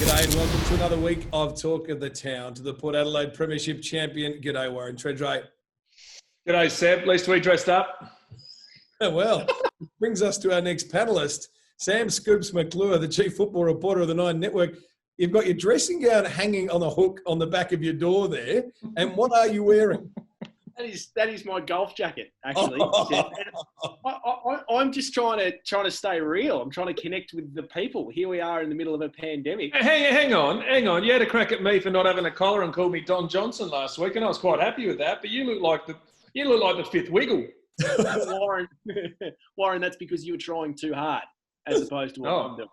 G'day and welcome to another week of Talk of the Town, to the Port Adelaide Premiership Champion. G'day, Warren Tredrea. G'day, Seb. At least we dressed up. Well, brings us to our next panellist, Sam Scoops McClure, the Chief Football Reporter of the Nine Network. You've got your dressing gown hanging on a hook on the back of your door there. And what are you wearing? That is my golf jacket, actually. I'm just trying to stay real. I'm trying to connect with the people. Here we are in the middle of a pandemic. Hang on. You had a crack at me for not having a collar and called me Don Johnson last week, and I was quite happy with that. But you look like the fifth wiggle. Warren, that's because you were trying too hard, as opposed to what I'm doing.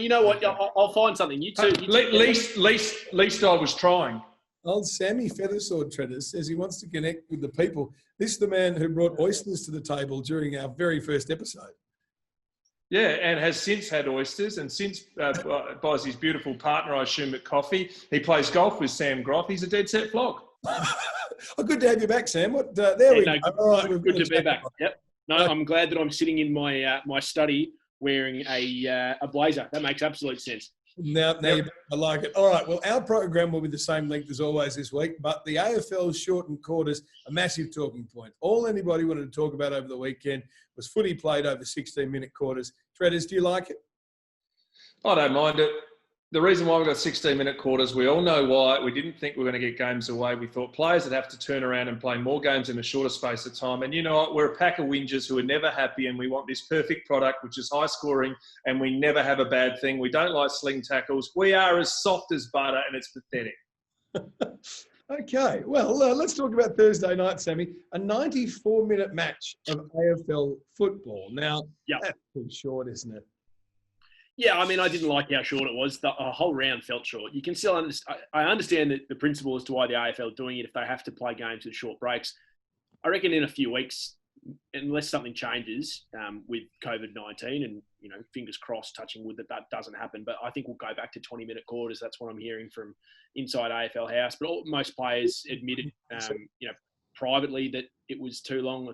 You know what? I'll find something. You too. Least I was trying. Old Sammy Feathersword Treaders says he wants to connect with the people. This is the man who brought oysters to the table during our very first episode. Yeah, and has since had oysters and since buys his beautiful partner, I assume, at coffee. He plays golf with Sam Groff. He's a dead set flog. Good to have you back, Sam. There we go. All right, good to be back. Yep. No, I'm glad that I'm sitting in my my study wearing a blazer. That makes absolute sense. Now I like it. All right, well, our program will be the same length as always this week, but the AFL's shortened quarters, a massive talking point. All anybody wanted to talk about over the weekend was footy played over 16-minute quarters. Treaders, do you like it? I don't mind it. The reason why we've got 16-minute quarters, we all know why. We didn't think we were going to get games away. We thought players would have to turn around and play more games in a shorter space of time. And you know what? We're a pack of whingers who are never happy, and we want this perfect product, which is high scoring, and we never have a bad thing. We don't like sling tackles. We are as soft as butter, and it's pathetic. Okay, well, let's talk about Thursday night, Sammy. A 94-minute match of AFL football. Now, That's too short, isn't it? Yeah, I mean, I didn't like how short it was. The whole round felt short. You can still I understand that the principle as to why the AFL are doing it if they have to play games with short breaks. I reckon in a few weeks, unless something changes with COVID-19, and fingers crossed, touching wood that doesn't happen. But I think we'll go back to 20-minute quarters. That's what I'm hearing from inside AFL House. But most players admitted, privately that it was too long.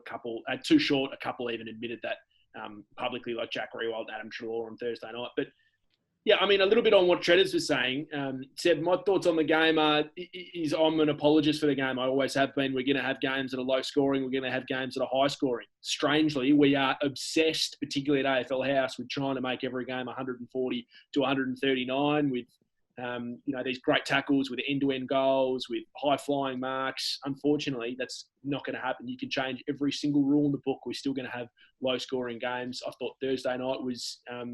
Too short. A couple even admitted that. Publicly, like Jack Rewald, Adam Treloar on Thursday night. But yeah, I mean, a little bit on what Treaders was saying. Seb, my thoughts on the game is I'm an apologist for the game. I always have been. We're going to have games that are low scoring. We're going to have games that are high scoring. Strangely, we are obsessed, particularly at AFL House, with trying to make every game 140 to 139 with these great tackles, with end-to-end goals, with high-flying marks. Unfortunately, that's not going to happen. You can change every single rule in the book. We're still going to have low-scoring games. I thought Thursday night I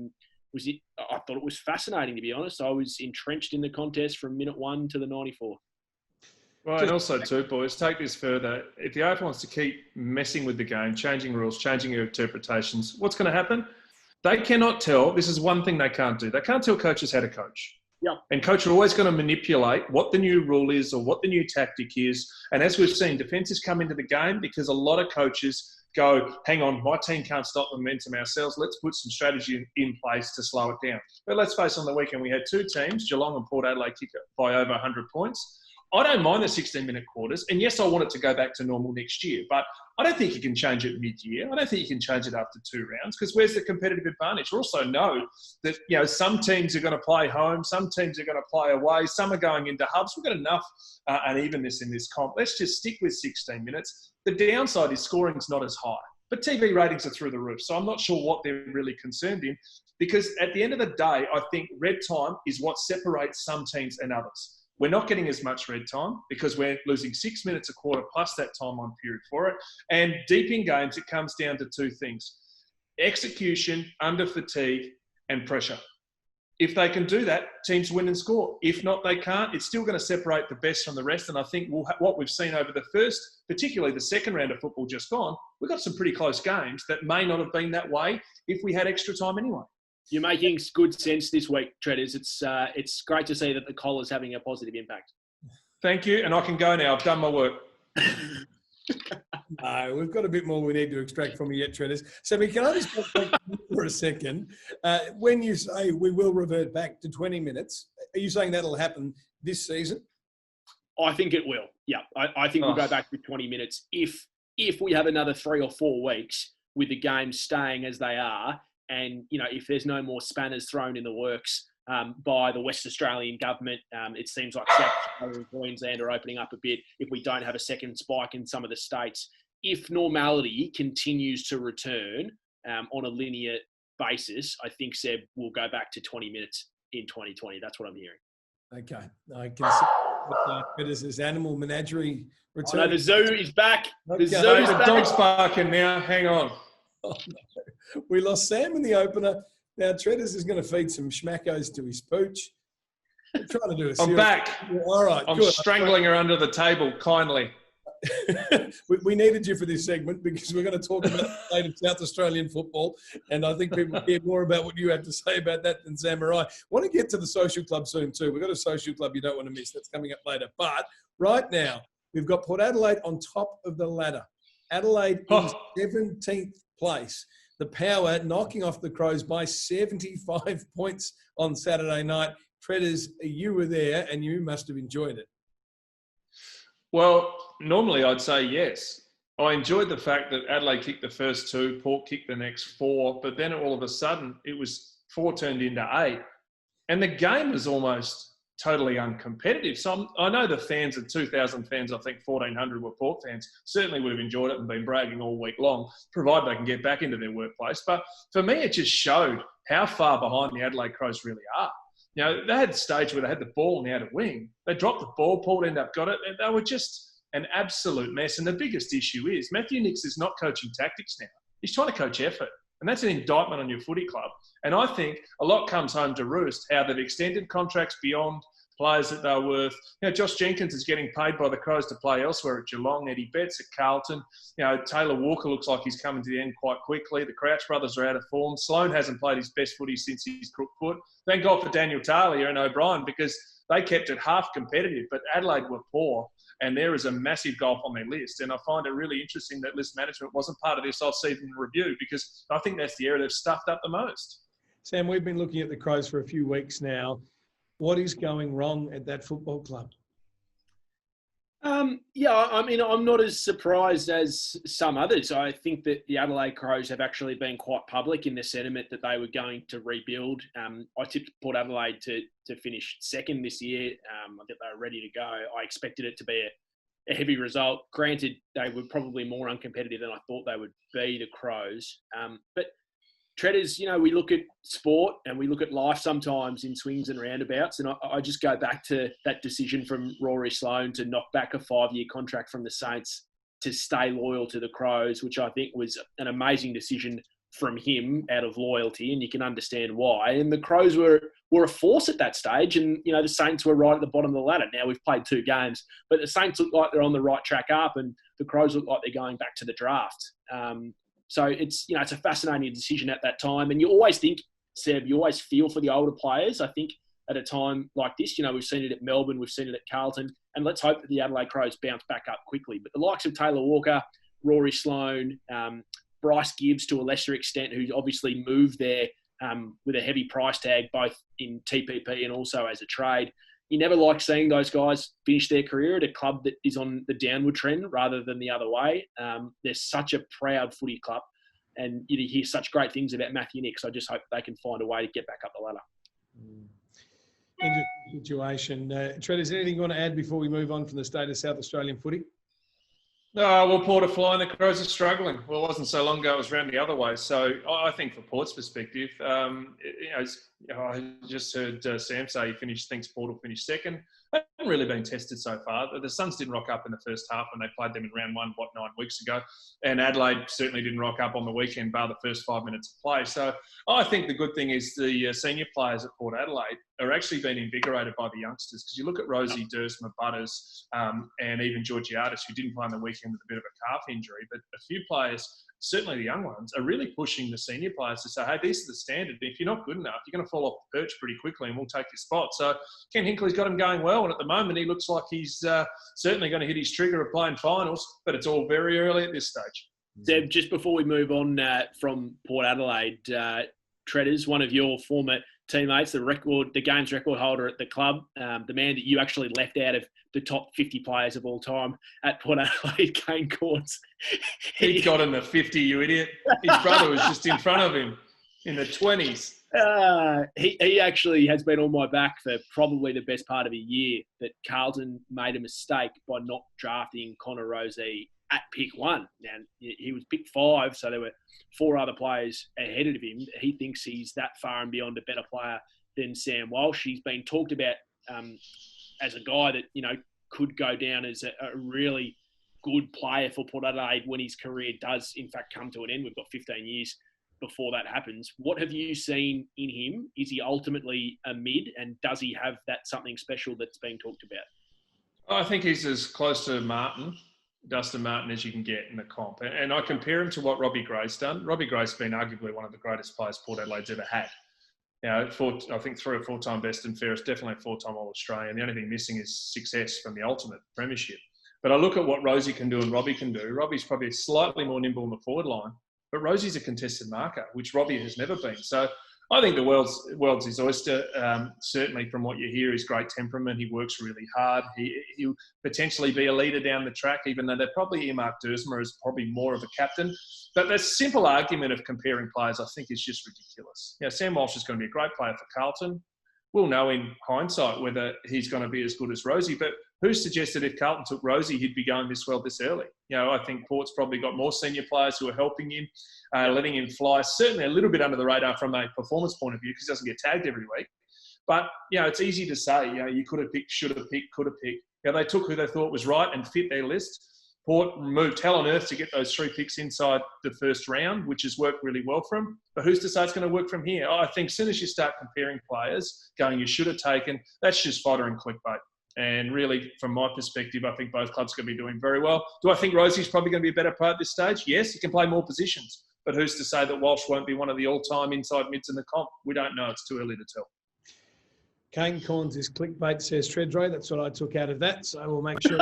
thought it was fascinating, to be honest. I was entrenched in the contest from minute 1 to the 94th. Well, and also too, boys, take this further. If the AFL wants to keep messing with the game, changing rules, changing interpretations, what's going to happen? They cannot tell. This is one thing they can't do. They can't tell coaches how to coach. Yeah. And coach are always going to manipulate what the new rule is or what the new tactic is. And as we've seen, defences come into the game because a lot of coaches go, hang on, my team can't stop the momentum ourselves. Let's put some strategy in place to slow it down. But let's face on the weekend, we had two teams, Geelong and Port Adelaide, kick it by over 100 points. I don't mind the 16-minute quarters. And yes, I want it to go back to normal next year. But I don't think you can change it mid-year. I don't think you can change it after 2 rounds, because where's the competitive advantage? We also know that, some teams are going to play home, some teams are going to play away, some are going into hubs. We've got enough unevenness in this comp. Let's just stick with 16 minutes. The downside is scoring's not as high, but TV ratings are through the roof. So I'm not sure what they're really concerned in, because at the end of the day, I think red time is what separates some teams and others. We're not getting as much red time because we're losing 6 minutes a quarter plus that time on period for it. And deep in games, it comes down to 2 things: execution, under fatigue, and pressure. If they can do that, teams win and score. If not, they can't. It's still going to separate the best from the rest. And I think what we've seen over the first, particularly the second round of football just gone, we've got some pretty close games that may not have been that way if we had extra time anyway. You're making good sense this week, Treaders. It's great to see that the collar's having a positive impact. Thank you, and I can go now. I've done my work. No, we've got a bit more we need to extract from you yet, Treaders. So, can I just for a second? When you say we will revert back to 20 minutes, are you saying that'll happen this season? I think it will. Yeah, I think we'll go back to 20 minutes if we have another 3 or 4 weeks with the games staying as they are. And, if there's no more spanners thrown in the works by the West Australian government. It seems like South Australia and Queensland are opening up a bit if we don't have a second spike in some of the states. If normality continues to return on a linear basis, I think Seb will go back to 20 minutes in 2020. That's what I'm hearing. Okay. I can see it is animal menagerie return. Oh, no, the zoo is back. Okay. The zoo is The back. dog's barking now. Hang on. Oh, no. We lost Sam in the opener. Now, Tredders is going to feed some schmackos to his pooch. I'm trying to do a I'm back. All right, I'm good. strangling her under the table, kindly. We needed you for this segment because we're going to talk about the state of South Australian football, and I think people care more about what you have to say about that than Sam or I. Want to get to the social club soon too. We've got a social club you don't want to miss. That's coming up later. But right now, we've got Port Adelaide on top of the ladder. Adelaide in 17th place. The Power knocking off the Crows by 75 points on Saturday night. Tredders, you were there and you must have enjoyed it. Well, normally I'd say yes. I enjoyed the fact that Adelaide kicked the first 2, Port kicked the next 4, but then all of a sudden it was 4 turned into 8. And the game was almost totally uncompetitive. So I know the fans, the 2,000 fans, I think 1,400 were Port fans, certainly would have enjoyed it and been bragging all week long, provided they can get back into their workplace. But for me, it just showed how far behind the Adelaide Crows really are. You know, they had a stage where they had the ball and they had a wing. They dropped the ball, Port ended up got it, and they were just an absolute mess. And the biggest issue is Matthew Nicks is not coaching tactics now. He's trying to coach effort. And that's an indictment on your footy club. And I think a lot comes home to roost, how they've extended contracts beyond players that they're worth. You know, Josh Jenkins is getting paid by the Crows to play elsewhere at Geelong. Eddie Betts at Carlton. You know, Taylor Walker looks like he's coming to the end quite quickly. The Crouch brothers are out of form. Sloan hasn't played his best footy since his crook foot. Thank God for Daniel Taylor and O'Brien because they kept it half competitive. But Adelaide were poor, and there is a massive gulf on their list. And I find it really interesting that list management wasn't part of this off-season review because I think that's the area they've stuffed up the most. Sam, we've been looking at the Crows for a few weeks now. What is going wrong at that football club? Yeah, I mean, I'm not as surprised as some others. I think that the Adelaide Crows have actually been quite public in the sentiment that they were going to rebuild. I tipped Port Adelaide to finish second this year. I think they were ready to go. I expected it to be a heavy result. Granted, they were probably more uncompetitive than I thought they would be, the Crows. But Tredders, you know, we look at sport and we look at life sometimes in swings and roundabouts. And I just go back to that decision from Rory Sloane to knock back a 5-year contract from the Saints to stay loyal to the Crows, which I think was an amazing decision from him out of loyalty. And you can understand why. And the Crows were a force at that stage. And, you know, the Saints were right at the bottom of the ladder. Now we've played 2 games, but the Saints look like they're on the right track up and the Crows look like they're going back to the draft. So it's, you know, it's a fascinating decision at that time. And you always think, Seb, you always feel for the older players. I think at a time like this, you know, we've seen it at Melbourne, we've seen it at Carlton, and let's hope that the Adelaide Crows bounce back up quickly. But the likes of Taylor Walker, Rory Sloane, Bryce Gibbs to a lesser extent, who's obviously moved there with a heavy price tag, both in TPP and also as a trade. You never like seeing those guys finish their career at a club that is on the downward trend rather than the other way. They're such a proud footy club, and you hear such great things about Matthew Nicks. I just hope they can find a way to get back up the ladder. Interesting situation. Tredders, is there anything you want to add before we move on from the state of South Australian footy? No, well, Port are flying. The Crows are struggling. Well, it wasn't so long ago it was round the other way. So I think from Port's perspective, I just heard Sam say he thinks Port will finish second. They haven't really been tested so far. The Suns didn't rock up in the first half when they played them in round 1, 9 weeks ago. And Adelaide certainly didn't rock up on the weekend, bar the first 5 minutes of play. So I think the good thing is the senior players at Port Adelaide are actually being invigorated by the youngsters. Because you look at Rosie Dursma Butters and even Georgiadis, who didn't play on the weekend with a bit of a calf injury. But a few players, certainly the young ones, are really pushing the senior players to say, hey, these are the standard. If you're not good enough, you're going to fall off the perch pretty quickly and we'll take your spot. So Ken Hinckley's got him going well. And at the moment, he looks like he's certainly going to hit his trigger of playing finals. But it's all very early at this stage. Seb, just before we move on from Port Adelaide, Tredders, one of your former teammates, the games record holder at the club, the man that you actually left out of the top 50 players of all time at Port Adelaide, Kane Courts. He got in the 50, you idiot. His brother was just in front of him in the 20s. He actually has been on my back for probably the best part of a year that Carlton made a mistake by not drafting Connor Rozee at pick 1. Now, he was pick 5, so there were 4 other players ahead of him. He thinks he's that far and beyond a better player than Sam Walsh. He's been talked about as a guy that, could go down as a really good player for Port Adelaide when his career does, in fact, come to an end. We've got 15 years before that happens. What have you seen in him? Is he ultimately a mid, and does he have that something special that's being talked about? I think he's as close to Dustin Martin as you can get in the comp. And I compare him to what Robbie Gray's done. Robbie Gray's been arguably one of the greatest players Port Adelaide's ever had. I think 3 or 4-time best and fairest, definitely a 4-time All-Australian. The only thing missing is success from the ultimate premiership. But I look at what Rosie can do and Robbie can do. Robbie's probably slightly more nimble in the forward line, but Rosie's a contested marker, which Robbie has never been. So I think the world's his oyster. Certainly from what you hear, he's great temperament. He works really hard. He'll potentially be a leader down the track, even though they're probably earmarked Dersma as probably more of a captain. But the simple argument of comparing players, I think, is just ridiculous. Sam Walsh is going to be a great player for Carlton. We'll know in hindsight whether he's going to be as good as Rosie, but who suggested if Carlton took Rosie, he'd be going this well this early? I think Port's probably got more senior players who are helping him, letting him fly, certainly a little bit under the radar from a performance point of view because he doesn't get tagged every week. But, it's easy to say, you could have picked, should have picked, could have picked. They took who they thought was right and fit their list. Port moved hell on earth to get those 3 picks inside the first round, which has worked really well for them. But who's to say it's going to work from here? I think as soon as you start comparing players, going you should have taken, that's just fodder and clickbait. And really, from my perspective, I think both clubs are going to be doing very well. Do I think Rosie's probably going to be a better player at this stage? Yes, he can play more positions. But who's to say that Walsh won't be one of the all-time inside mids in the comp? We don't know. It's too early to tell. Kane Corns is clickbait, says Tredrea. That's what I took out of that. So we'll make sure.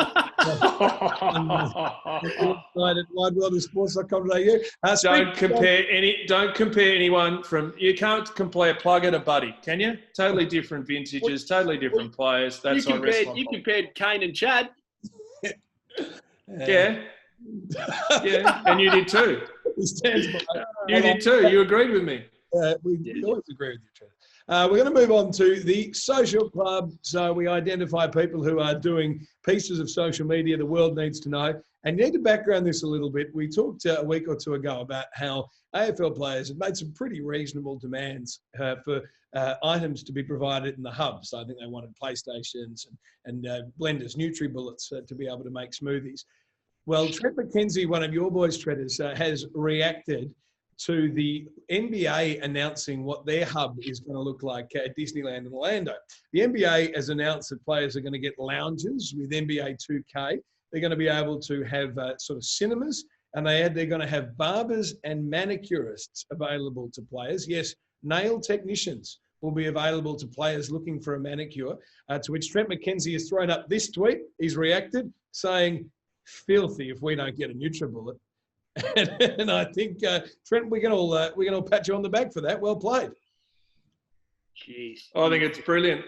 Wide World of Sports.com.au. Don't compare anyone from. You can't compare Plugger to Buddy, can you? Totally different vintages, totally different players. That's you compared Kane and Chad. Yeah, and you did too. You did too. You agreed with me. We always agree with you, Trent. We're going to move on to the social club. So we identify people who are doing pieces of social media the world needs to know. And you need to background this a little bit. We talked a week or two ago about how AFL players have made some pretty reasonable demands for items to be provided in the hubs. I think they wanted PlayStations and blenders, NutriBullets to be able to make smoothies. Well, Trent McKenzie, one of your boys, Tredders, has reacted to the NBA announcing what their hub is going to look like at Disneyland in Orlando. The NBA has announced that players are going to get lounges with NBA 2K. They're going to be able to have sort of cinemas, and they're going to have barbers and manicurists available to players. Yes, nail technicians will be available to players looking for a manicure, to which Trent McKenzie has thrown up this tweet. He's reacted saying, filthy if we don't get a NutriBullet. And I think, Trent, we can all pat you on the back for that. Well played. Jeez. I think it's brilliant.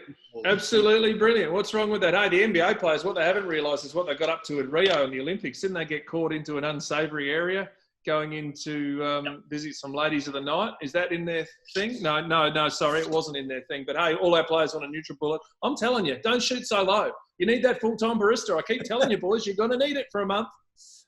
Absolutely brilliant. What's wrong with that? Hey, the NBA players, what they haven't realised is what they got up to in Rio in the Olympics. Didn't they get caught into an unsavoury area going into visit some ladies of the night? Is that in their thing? No, sorry, it wasn't in their thing. But hey, all our players want a NutriBullet. I'm telling you, don't shoot so low. You need that full-time barista. I keep telling you, boys, you're going to need it for a month.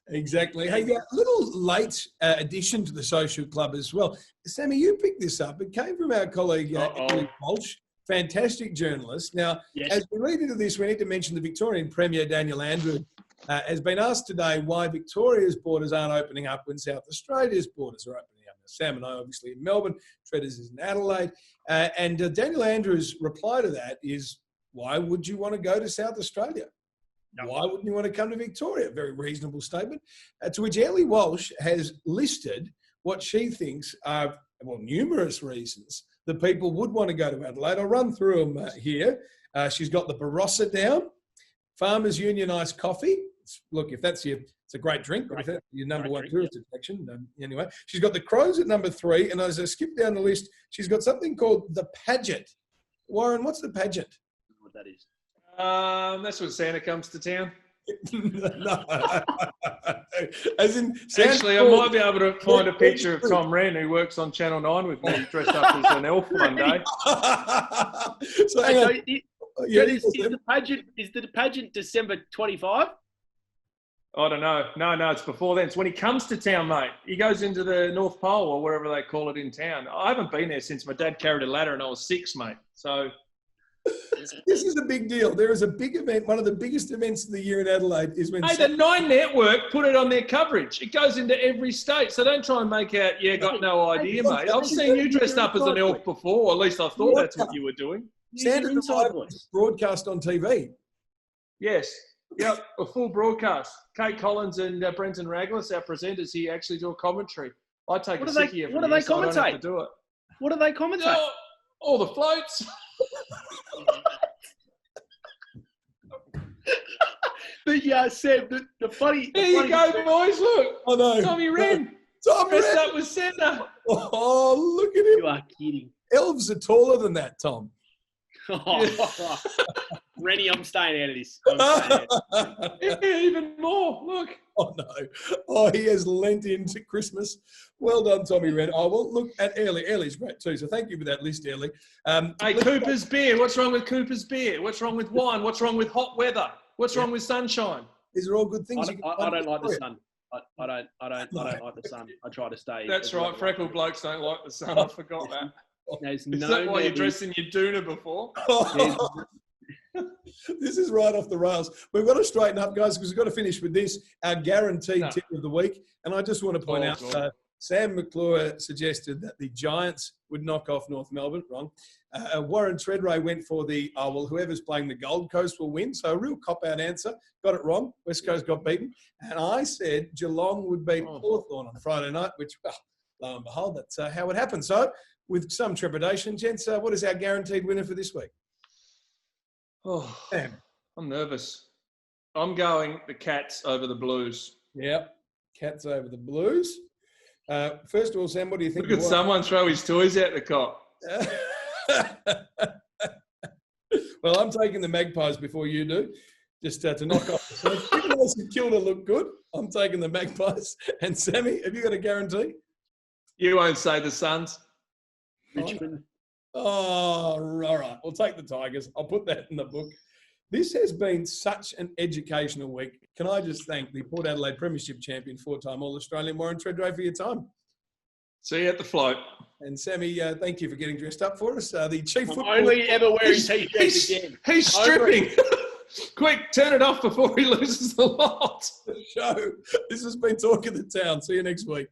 Exactly. Hey, yeah, a little late addition to the social club as well. Sammy, you picked this up. It came from our colleague, Ellie Walsh, fantastic journalist. Now, as we lead into this, we need to mention the Victorian Premier, Daniel Andrew, has been asked today why Victoria's borders aren't opening up when South Australia's borders are opening up. Now, Sam and I obviously in Melbourne, Tredders is in Adelaide. And Daniel Andrews' reply to that is, why would you want to go to South Australia? Why wouldn't you want to come to Victoria? Very reasonable statement. To which Ellie Walsh has listed what she thinks are, well, numerous reasons that people would want to go to Adelaide. I'll run through them here. She's got the Barossa down, Farmers Union iced coffee. Look, if that's it's a great drink, but if that's your number one tourist attraction, anyway. She's got the Crows at number 3, and as I skip down the list, she's got something called the Pageant. Warren, what's the Pageant? What that is? That's when Santa comes to town. No. As in, Actually, I might be able to find a picture of Tom Wren, who works on Channel 9 with me, dressed up as an elf one day. So hang on. Is the pageant December 25? I don't know. No, it's before then. It's when he comes to town, mate. He goes into the North Pole or wherever they call it in town. I haven't been there since my dad carried a ladder and I was 6, mate. So this is a big deal. There is a big event. One of the biggest events of the year in Adelaide is when... Hey, the Nine Network put it on their coverage. It goes into every state. So don't try and make out, got no idea, mate. I've seen you dressed up as an elf before. Or at least I thought that's what you were doing. Santa was broadcast on TV. Yes. Yep, a full broadcast. Kate Collins and Brenton Raglas, our presenters here, actually do a commentary. I take a sickie every year, so I don't have to do it. What do they commentate? All the floats. But Seb, the funny... There you go, boys, look. I know. Tommy Wren. Dressed up with Santa. Oh, look at him. You are kidding. Elves are taller than that, Tom. Rennie, I'm staying out of this. Yeah, even more. Look. Oh, no. Oh, he has lent into Christmas. Well done, Tommy Wren. Oh, well, look at Airlie. Airlie's great too, so thank you for that list, Airlie. Hey, Cooper's beer. What's wrong with Cooper's beer? What's wrong with wine? What's wrong with hot weather? What's wrong with sunshine? These are all good things. I don't like the sun. I don't like the sun. I try to stay. That's right. Freckled blokes don't like the sun. I forgot that. Is that why you're dressed in your doona before? This is right off the rails. We've got to straighten up, guys, because we've got to finish with this, our guaranteed tip of the week. And I just want to point out, Sam McClure suggested that the Giants would knock off North Melbourne. Wrong. Warren Tredrea went for whoever's playing the Gold Coast will win. So a real cop-out answer. Got it wrong. West Coast got beaten. And I said Geelong would beat Hawthorn on Friday night, which, lo and behold, that's how it happened. So with some trepidation, gents, what is our guaranteed winner for this week? Oh, damn. I'm nervous. I'm going the Cats over the Blues. Yep, Cats over the Blues. First of all, Sam, what do you think? Look at someone throw his toys out the cop. Well, I'm taking the Magpies before you do, just to knock off. So even though St Kilda look good, I'm taking the Magpies. And Sammy, have you got a guarantee? You won't say the Suns. Richmond. Oh, all right. We'll take the Tigers. I'll put that in the book. This has been such an educational week. Can I just thank the Port Adelaide Premiership champion, 4-time All-Australian Warren Tredrea for your time. See you at the float. And Sammy, thank you for getting dressed up for us. The chief football... Only ever wearing T-shirts again. He's stripping. Quick, turn it off before he loses the lot. Show. This has been Talk of the Town. See you next week.